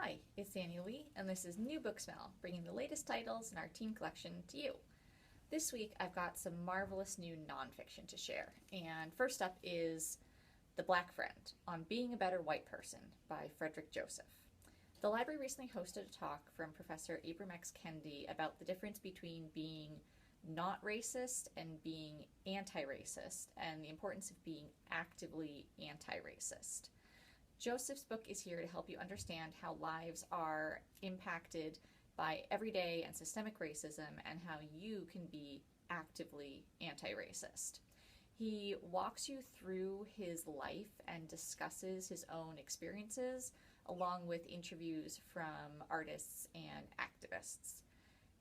Hi, it's Annie Lee, and this is New Book Smell, bringing the latest titles in our teen collection to you. This week, I've got some marvelous new nonfiction to share, and first up is The Black Friend, on Being a Better White Person by Frederick Joseph. The library recently hosted a talk from Professor Abram X. Kennedy about the difference between being not racist and being anti-racist, and the importance of being actively anti-racist. Joseph's book is here to help you understand how lives are impacted by everyday and systemic racism and how you can be actively anti-racist. He walks you through his life and discusses his own experiences along with interviews from artists and activists.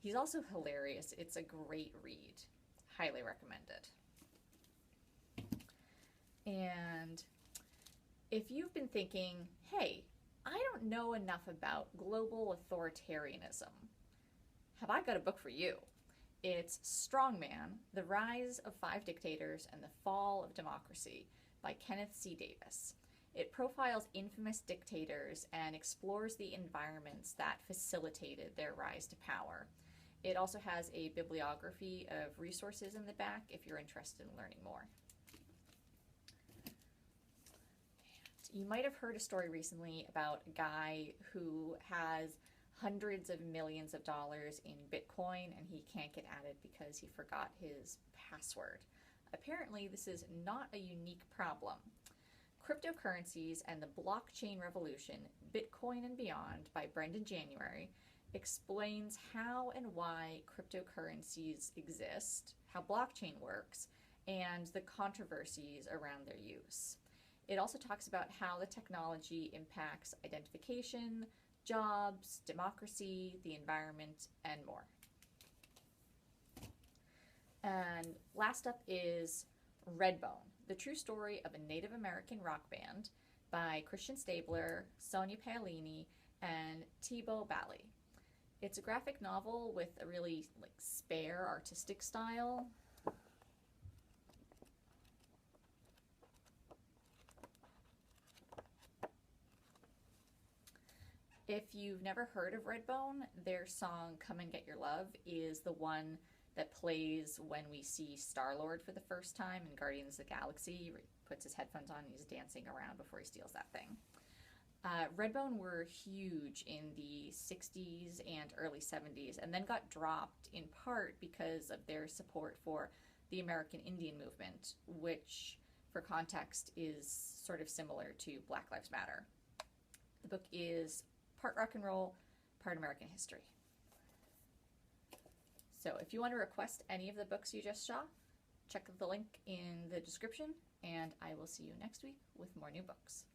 He's also hilarious. It's a great read. Highly recommended. And if you've been thinking, hey, I don't know enough about global authoritarianism, have I got a book for you? It's Strongman, The Rise of Five Dictators and the Fall of Democracy by Kenneth C. Davis. It profiles infamous dictators and explores the environments that facilitated their rise to power. It also has a bibliography of resources in the back if you're interested in learning more. You might have heard a story recently about a guy who has hundreds of millions of dollars in Bitcoin and he can't get at it because he forgot his password. Apparently, this is not a unique problem. Cryptocurrencies and the Blockchain Revolution, Bitcoin and Beyond by Brendan January explains how and why cryptocurrencies exist, how blockchain works, and the controversies around their use. It also talks about how the technology impacts identification, jobs, democracy, the environment, and more. And last up is Redbone, the true story of a Native American rock band by Christian Stabler, Sonia Paolini, and Thibaut Bally. It's a graphic novel with a really spare artistic style. If you've never heard of Redbone, their song Come and Get Your Love is the one that plays when we see Star-Lord for the first time in Guardians of the Galaxy. He puts his headphones on and he's dancing around before he steals that thing. Redbone were huge in the 60s and early 70s and then got dropped in part because of their support for the American Indian movement, which, for context, is sort of similar to Black Lives Matter. The book is part rock and roll, part American history. So if you want to request any of the books you just saw, check the link in the description, and I will see you next week with more new books.